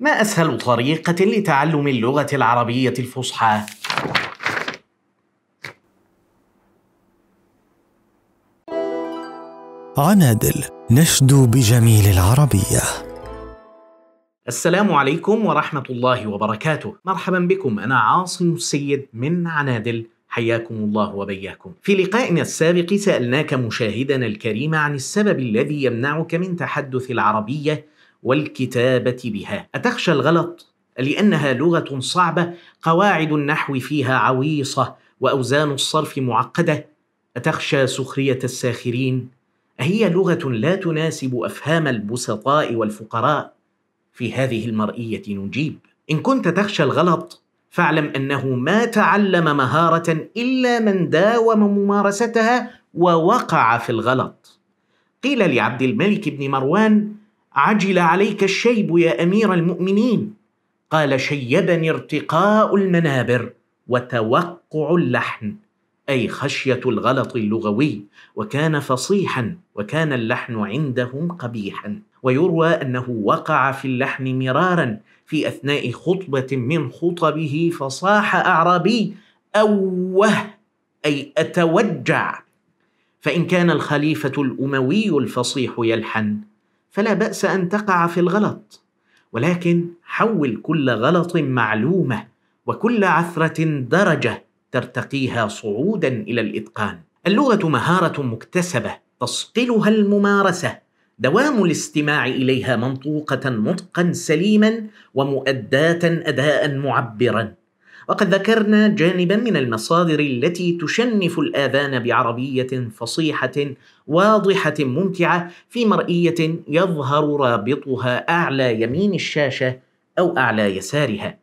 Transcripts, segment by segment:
ما أسهل طريقة لتعلم اللغة العربية الفصحى؟ عنادل نشدو بجميل العربية. السلام عليكم ورحمة الله وبركاته. مرحبا بكم، أنا عاصم السيد من عنادل، حياكم الله وبياكم. في لقائنا السابق سألناك مشاهدنا الكريم عن السبب الذي يمنعك من تحدث العربية والكتابة بها. أتخشى الغلط لأنها لغة صعبة، قواعد النحو فيها عويصة وأوزان الصرف معقدة؟ أتخشى سخرية الساخرين؟ أهي لغة لا تناسب أفهام البسطاء والفقراء؟ في هذه المرئية نجيب: إن كنت تخشى الغلط فاعلم أنه ما تعلم مهارة إلا من داوم ممارستها ووقع في الغلط. قيل لعبد الملك بن مروان: عجل عليك الشيب يا أمير المؤمنين. قال: شيبني ارتقاء المنابر وتوقع اللحن، أي خشية الغلط اللغوي، وكان فصيحا وكان اللحن عندهم قبيحا. ويروى أنه وقع في اللحن مرارا في أثناء خطبة من خطبه، فصاح أعرابي: أوه، أي أتوجع. فإن كان الخليفة الأموي الفصيح يلحن فلا بأس أن تقع في الغلط، ولكن حول كل غلط معلومة وكل عثرة درجة ترتقيها صعودا إلى الإتقان. اللغة مهارة مكتسبة تصقلها الممارسة، دوام الاستماع إليها منطوقة نطقا سليما ومؤداة أداء معبرا. وقد ذكرنا جانبا من المصادر التي تشنف الآذان بعربية فصيحة واضحة ممتعة في مرئية يظهر رابطها أعلى يمين الشاشة أو أعلى يسارها.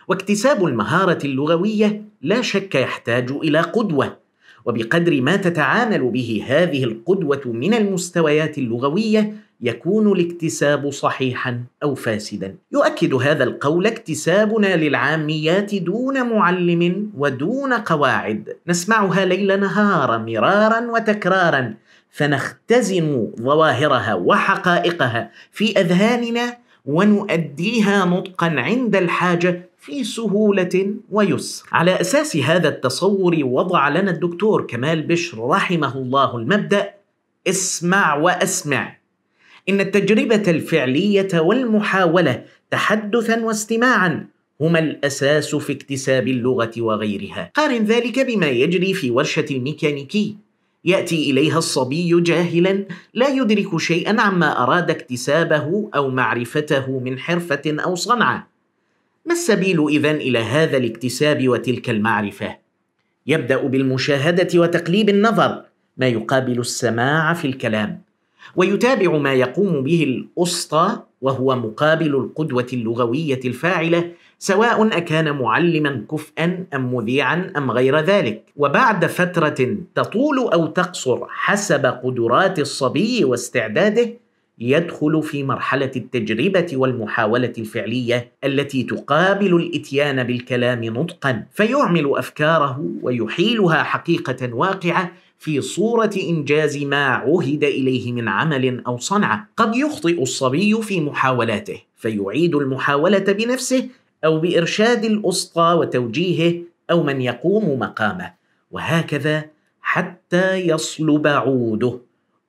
واكتساب المهارة اللغوية لا شك يحتاج إلى قدوة، وبقدر ما تتعامل به هذه القدوة من المستويات اللغوية يكون الاكتساب صحيحا أو فاسدا. يؤكد هذا القول اكتسابنا للعاميات دون معلم ودون قواعد، نسمعها ليل نهار مرارا وتكرارا، فنختزن ظواهرها وحقائقها في أذهاننا ونؤديها نطقا عند الحاجة في سهولة ويسر. على أساس هذا التصور وضع لنا الدكتور كمال بشر رحمه الله المبدأ: اسمع وأسمع. إن التجربة الفعلية والمحاولة تحدثا واستماعا هما الأساس في اكتساب اللغة وغيرها. قارن ذلك بما يجري في ورشة الميكانيكي، يأتي إليها الصبي جاهلا لا يدرك شيئا عما أراد اكتسابه أو معرفته من حرفة أو صنعة. ما السبيل إذن إلى هذا الاكتساب وتلك المعرفة؟ يبدأ بالمشاهدة وتقليب النظر، ما يقابل السماع في الكلام، ويتابع ما يقوم به الأسطى وهو مقابل القدوة اللغوية الفاعلة، سواء أكان معلما كفءا أم مذيعا أم غير ذلك. وبعد فترة تطول أو تقصر حسب قدرات الصبي واستعداده يدخل في مرحلة التجربة والمحاولة الفعلية التي تقابل الإتيان بالكلام نطقا، فيعمل أفكاره ويحيلها حقيقة واقعة في صورة إنجاز ما عهد إليه من عمل أو صنعة. قد يخطئ الصبي في محاولاته فيعيد المحاولة بنفسه أو بإرشاد الأسطى وتوجيهه أو من يقوم مقامه، وهكذا حتى يصلب عوده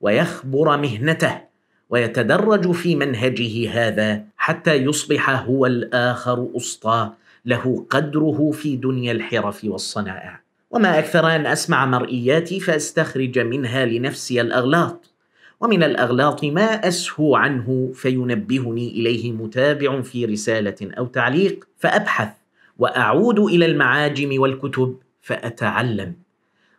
ويخبر مهنته ويتدرج في منهجه هذا حتى يصبح هو الآخر أسطى له قدره في دنيا الحرف والصنائع. وما أكثر أن أسمع مرئياتي فأستخرج منها لنفسي الأغلاط، ومن الأغلاط ما أسهو عنه فينبهني إليه متابع في رسالة أو تعليق، فأبحث وأعود إلى المعاجم والكتب فأتعلم.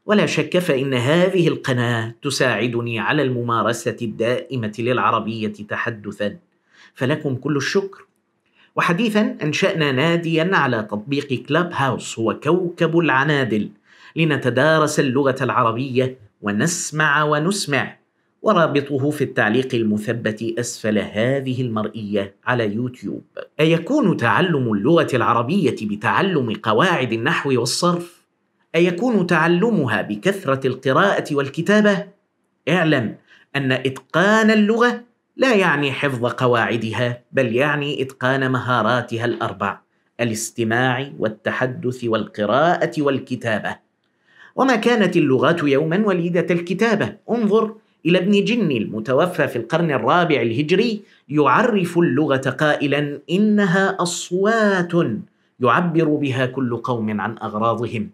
ولا شك فإن هذه القناة تساعدني على الممارسة الدائمة للعربية تحدثا، فلكم كل الشكر. وحديثا أنشأنا ناديا على تطبيق كلاب هاوس، هو كوكب العنادل، لنتدارس اللغة العربية ونسمع ونسمع، ورابطه في التعليق المثبت أسفل هذه المرئية على يوتيوب. أيكون تعلم اللغة العربية بتعلم قواعد النحو والصرف؟ أيكون تعلمها بكثرة القراءة والكتابة؟ اعلم أن إتقان اللغة لا يعني حفظ قواعدها، بل يعني إتقان مهاراتها الأربع: الاستماع والتحدث والقراءة والكتابة. وما كانت اللغات يوما وليدة الكتابة. انظر إلى ابن جني المتوفى في القرن الرابع الهجري، يعرف اللغة قائلا: إنها أصوات يعبر بها كل قوم عن أغراضهم.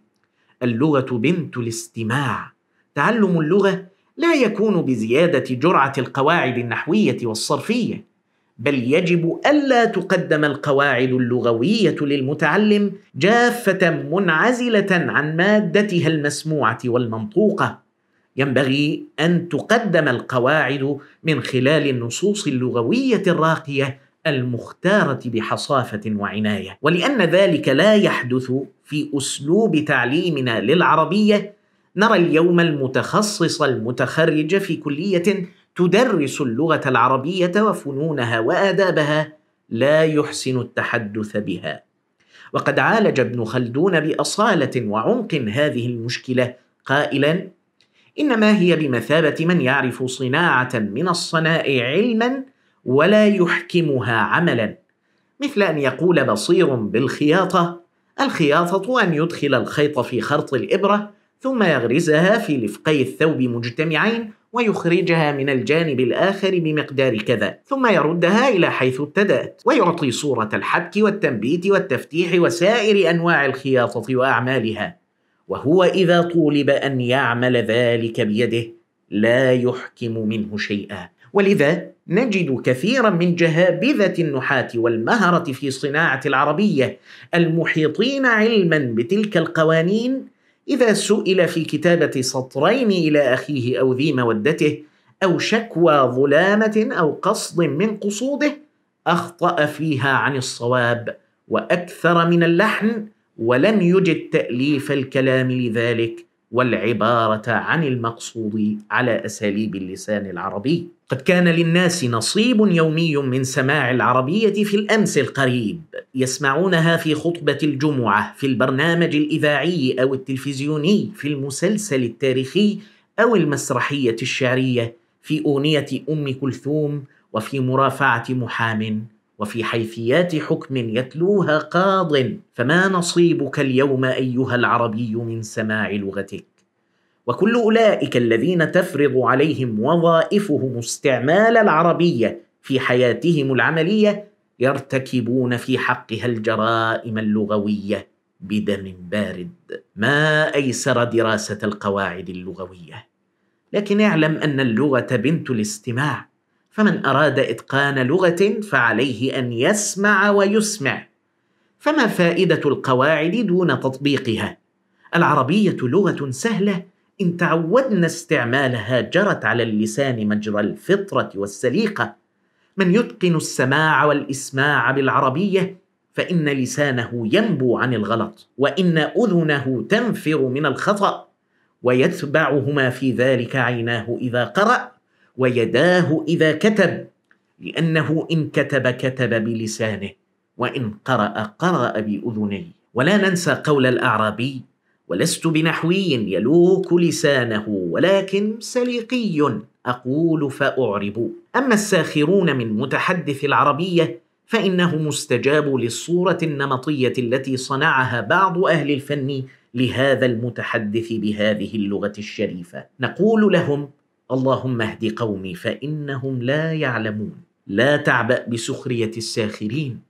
اللغة بنت الاستماع. تعلم اللغة لا يكون بزيادة جرعة القواعد النحوية والصرفية، بل يجب ألا تقدم القواعد اللغوية للمتعلم جافة منعزلة عن مادتها المسموعة والمنطوقة. ينبغي أن تقدم القواعد من خلال النصوص اللغوية الراقية المختارة بحصافة وعناية. ولأن ذلك لا يحدث في أسلوب تعليمنا للعربية، نرى اليوم المتخصص المتخرج في كلية تدرس اللغة العربية وفنونها وآدابها لا يحسن التحدث بها. وقد عالج ابن خلدون بأصالة وعمق هذه المشكلة قائلا: إنما هي بمثابة من يعرف صناعة من الصنائع علما ولا يحكمها عملا، مثل أن يقول بصير بالخياطة: الخياطة أن يدخل الخيط في خرط الإبرة ثم يغرزها في لفقي الثوب مجتمعين ويخرجها من الجانب الآخر بمقدار كذا، ثم يردها إلى حيث ابتدأت، ويعطي صورة الحك والتنبيت والتفتيح وسائر أنواع الخياطة وأعمالها. وهو إذا طولب أن يعمل ذلك بيده لا يحكم منه شيئا. ولذا نجد كثيرا من جهابذة النحاة والمهرة في صناعة العربية المحيطين علما بتلك القوانين، إذا سئل في كتابة سطرين إلى أخيه أو ذي مودته أو شكوى ظلامة أو قصد من قصوده، أخطأ فيها عن الصواب وأكثر من اللحن، ولم يجد تأليف الكلام لذلك والعبارة عن المقصود على أساليب اللسان العربي. قد كان للناس نصيب يومي من سماع العربية في الأمس القريب، يسمعونها في خطبة الجمعة، في البرنامج الإذاعي أو التلفزيوني، في المسلسل التاريخي أو المسرحية الشعرية، في أغنية أم كلثوم، وفي مرافعة محام، وفي حيثيات حكم يتلوها قاض. فما نصيبك اليوم أيها العربي من سماع لغتك؟ وكل أولئك الذين تفرض عليهم وظائفهم استعمال العربية في حياتهم العملية يرتكبون في حقها الجرائم اللغوية بدم بارد. ما أيسر دراسة القواعد اللغوية، لكن اعلم أن اللغة بنت الاستماع، فمن أراد إتقان لغة فعليه أن يسمع ويسمع. فما فائدة القواعد دون تطبيقها؟ العربية لغة سهلة إن تعودنا استعمالها جرت على اللسان مجرى الفطرة والسليقة. من يتقن السماع والإسماع بالعربية فإن لسانه ينبو عن الغلط، وإن أذنه تنفر من الخطأ، ويتبعهما في ذلك عيناه إذا قرأ ويداه إذا كتب، لأنه إن كتب كتب بلسانه، وإن قرأ قرأ بأذنيه. ولا ننسى قول الأعرابي: ولست بنحوي يلوك لسانه ولكن سليقي أقول فأعرب. أما الساخرون من متحدث العربية فإنهم استجابوا للصورة النمطية التي صنعها بعض أهل الفن لهذا المتحدث بهذه اللغة الشريفة. نقول لهم: اللهم اهد قومي فإنهم لا يعلمون. لا تعبأ بسخرية الساخرين،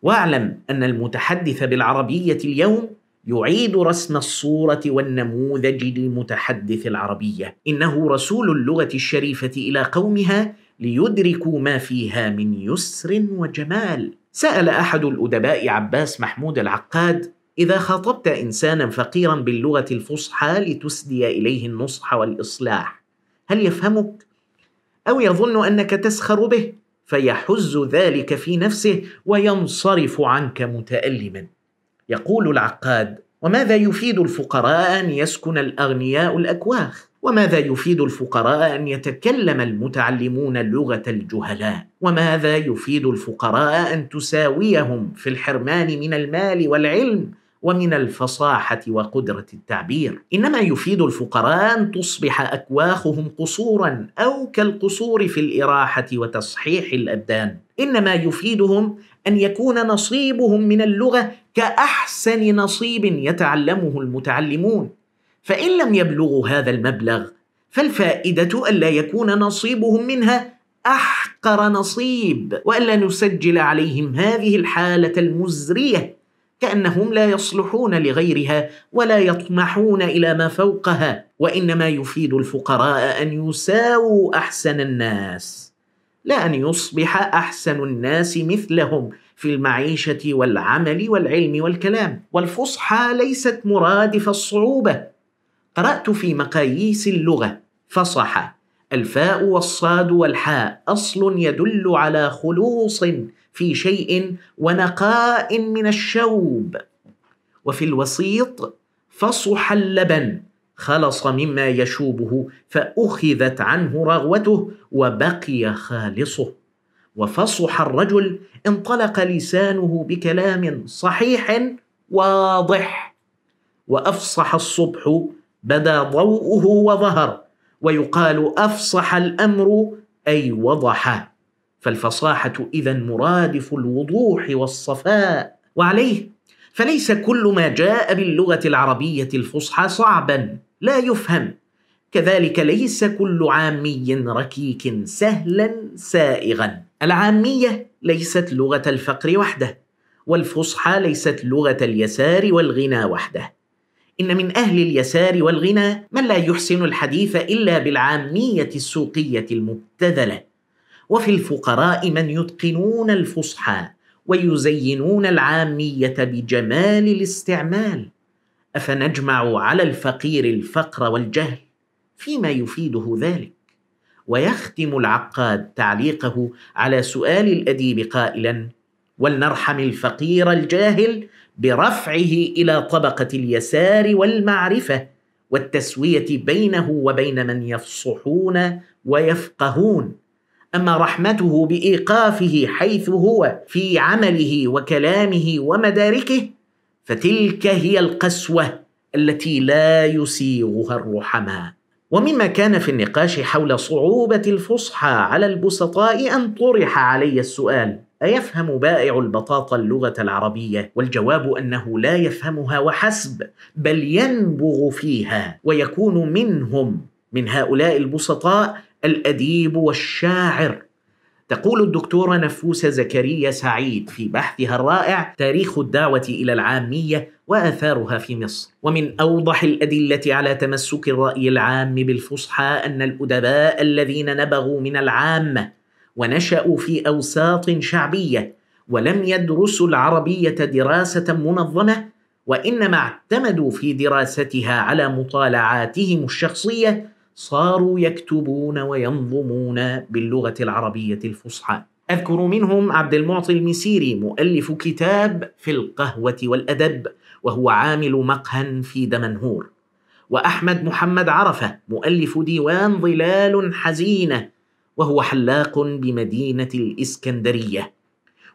واعلم أن المتحدث بالعربية اليوم يعيد رسم الصورة والنموذج للمتحدث العربية. إنه رسول اللغة الشريفة إلى قومها ليدركوا ما فيها من يسر وجمال. سأل أحد الأدباء عباس محمود العقاد: إذا خاطبت إنسانا فقيرا باللغة الفصحى لتسدي إليه النصح والإصلاح، هل يفهمك؟ أو يظن أنك تسخر به فيحز ذلك في نفسه وينصرف عنك متألما؟ يقول العقاد: وماذا يفيد الفقراء أن يسكن الأغنياء الأكواخ؟ وماذا يفيد الفقراء أن يتكلم المتعلمون لغة الجهلاء؟ وماذا يفيد الفقراء أن تساويهم في الحرمان من المال والعلم ومن الفصاحة وقدرة التعبير. إنما يفيد الفقراء أن تصبح أكواخهم قصورا أو كالقصور في الإراحة وتصحيح الأبدان. إنما يفيدهم أن يكون نصيبهم من اللغة كأحسن نصيب يتعلمه المتعلمون، فإن لم يبلغوا هذا المبلغ فالفائدة ألا يكون نصيبهم منها أحقر نصيب، وألا نسجل عليهم هذه الحالة المزرية كأنهم لا يصلحون لغيرها ولا يطمحون إلى ما فوقها. وإنما يفيد الفقراء أن يساووا أحسن الناس، لا أن يصبح أحسن الناس مثلهم في المعيشة والعمل والعلم والكلام. والفصحى ليست مرادف الصعوبة. قرأت في مقاييس اللغة: فصح الفاء والصاد والحاء أصل يدل على خلوص في شيء ونقاء من الشوب. وفي الوسيط: فصح اللبن خلص مما يشوبه فأخذت عنه رغوته وبقي خالصه. وفصح الرجل انطلق لسانه بكلام صحيح واضح. وأفصح الصبح بدا ضوءه وظهر، ويقال أفصح الأمر أي وضح. فالفصاحة إذن مرادف الوضوح والصفاء. وعليه فليس كل ما جاء باللغة العربية الفصحى صعبا لا يفهم، كذلك ليس كل عامي ركيك سهلا سائغا. العامية ليست لغة الفقر وحده، والفصحى ليست لغة اليسار والغنى وحده. إن من أهل اليسار والغنى من لا يحسن الحديث إلا بالعامية السوقية المبتذلة، وفي الفقراء من يتقنون الفصحى ويزينون العامية بجمال الاستعمال. أفنجمع على الفقير الفقر والجهل فيما يفيده ذلك؟ ويختم العقاد تعليقه على سؤال الأديب قائلا: ولنرحم الفقير الجاهل برفعه إلى طبقة اليسار والمعرفة والتسوية بينه وبين من يفصحون ويفقهون. أما رحمته بإيقافه حيث هو في عمله وكلامه ومداركه فتلك هي القسوة التي لا يسيغها الرحماء. ومما كان في النقاش حول صعوبة الفصحى على البسطاء أن طرح علي السؤال: أيفهم بائع البطاطا اللغة العربية؟ والجواب أنه لا يفهمها وحسب، بل ينبغ فيها، ويكون من هؤلاء البسطاء الأديب والشاعر. تقول الدكتورة نفوسة زكريا سعيد في بحثها الرائع تاريخ الدعوة إلى العامية وآثارها في مصر: ومن أوضح الأدلة على تمسك الرأي العام بالفصحى أن الأدباء الذين نبغوا من العامة ونشأوا في أوساط شعبية ولم يدرسوا العربية دراسة منظمة، وإنما اعتمدوا في دراستها على مطالعاتهم الشخصية، صاروا يكتبون وينظمون باللغة العربية الفصحى. أذكر منهم عبد المعطي المسيري مؤلف كتاب في القهوة والأدب وهو عامل مقهى في دمنهور، وأحمد محمد عرفة مؤلف ديوان ظلال حزينة وهو حلاق بمدينة الإسكندرية،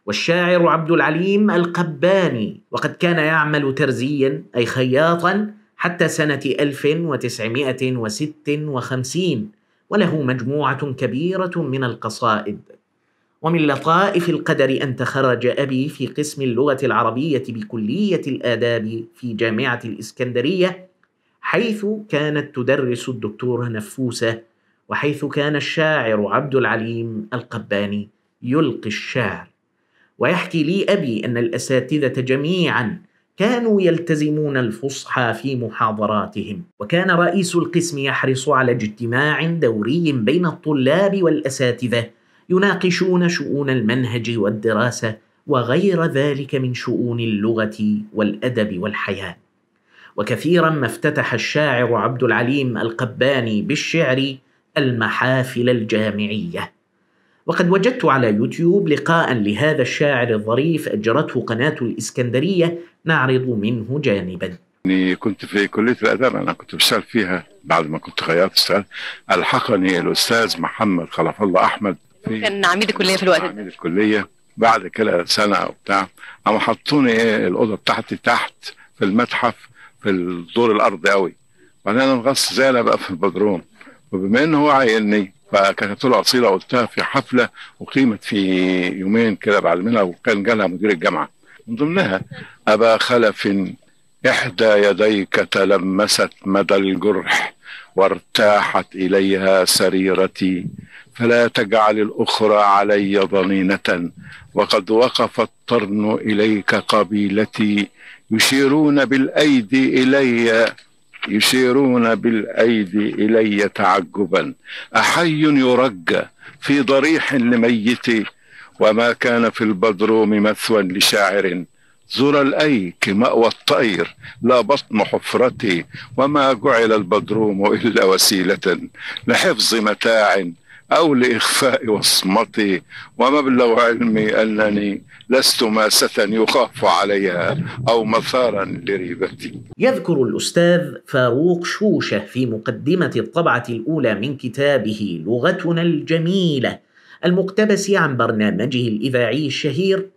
والشاعر عبد العليم القباني، وقد كان يعمل ترزيا أي خياطا حتى سنة 1956 وله مجموعة كبيرة من القصائد. ومن لطائف القدر أن تخرج أبي في قسم اللغة العربية بكلية الآداب في جامعة الإسكندرية، حيث كانت تدرس الدكتورة نفوسة، وحيث كان الشاعر عبد العليم القباني يلقي الشعر. ويحكي لي أبي أن الأساتذة جميعا كانوا يلتزمون الفصحى في محاضراتهم، وكان رئيس القسم يحرص على اجتماع دوري بين الطلاب والأساتذة يناقشون شؤون المنهج والدراسة وغير ذلك من شؤون اللغة والأدب والحياة. وكثيرا ما افتتح الشاعر عبد العليم القباني بالشعر المحافل الجامعية. وقد وجدت على يوتيوب لقاء لهذا الشاعر الظريف أجرته قناة الإسكندرية، نعرض منه جانبا. كنت في كلية الآداب، أنا كنت بشتغل فيها بعد ما كنت خياط اشتغل. ألحقني الأستاذ محمد خلف الله أحمد، كان عميد الكلية في الوقت ده. عميد الكلية. بعد كده سنة أو بتاع، أما حطوني الأوضة بتاعتي تحت في المتحف في الدور الارضي قوي، وبعدين انا مغص زي انا بقى في البدروم. وبما انه هو عيني فكتبت له قصيده قلتها في حفله اقيمت في يومين كده بعد منها، وكان جالها مدير الجامعه من ضمنها: ابا خلف احدى يديك تلمست مدى الجرح وارتاحت اليها سريرتي، فلا تجعل الاخرى علي ضنينه، وقد وقف الطرن اليك قبيلتي، يشيرون بالايدي الي تعجبا، احي يرجى في ضريح لميتي، وما كان في البدروم مثوى لشاعر، زر الايك مأوى الطير لا بطن حفرتي، وما جعل البدروم الا وسيله لحفظ متاع أو لإخفاء وصمتي، ومبلغ علمي أنني لست ماسة يخاف عليها أو مثارا لريبتي. يذكر الأستاذ فاروق شوشة في مقدمة الطبعة الأولى من كتابه لغتنا الجميلة المقتبس عن برنامجه الإذاعي الشهير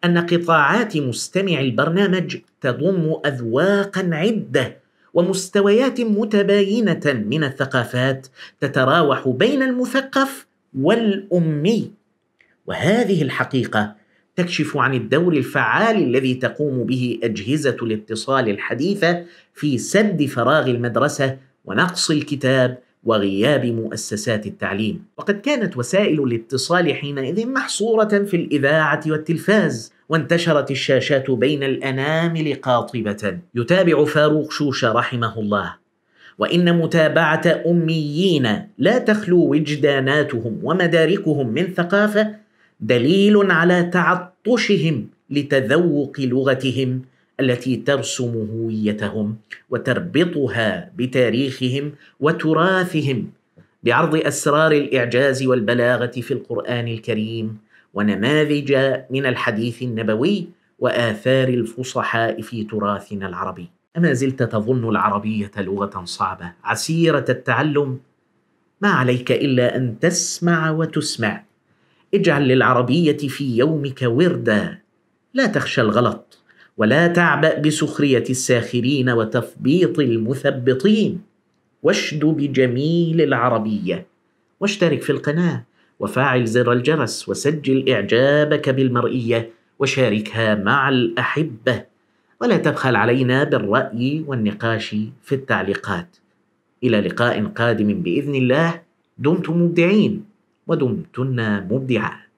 أن قطاعات مستمعي البرنامج تضم أذواقا عدة ومستويات متباينة من الثقافات تتراوح بين المثقف والأمي، وهذه الحقيقة تكشف عن الدور الفعال الذي تقوم به أجهزة الاتصال الحديثة في سد فراغ المدرسة ونقص الكتاب وغياب مؤسسات التعليم. وقد كانت وسائل الاتصال حينئذ محصورة في الإذاعة والتلفاز، وانتشرت الشاشات بين الأنامل قاطبة. يتابع فاروق شوشة رحمه الله: وإن متابعة أميين لا تخلو وجداناتهم ومداركهم من ثقافة دليل على تعطشهم لتذوق لغتهم التي ترسم هويتهم وتربطها بتاريخهم وتراثهم، بعرض أسرار الإعجاز والبلاغة في القرآن الكريم ونماذج من الحديث النبوي وآثار الفصحاء في تراثنا العربي. أما زلت تظن العربية لغة صعبة عسيرة التعلم؟ ما عليك إلا أن تسمع وتسمع. اجعل للعربية في يومك وردا، لا تخشى الغلط ولا تعبأ بسخرية الساخرين وتثبيط المثبطين، واشد بجميل العربية، واشترك في القناة وفعل زر الجرس وسجل إعجابك بالمرئية وشاركها مع الأحبة، ولا تبخل علينا بالرأي والنقاش في التعليقات. إلى لقاء قادم بإذن الله. دمتم مبدعين ودمتن مبدعات.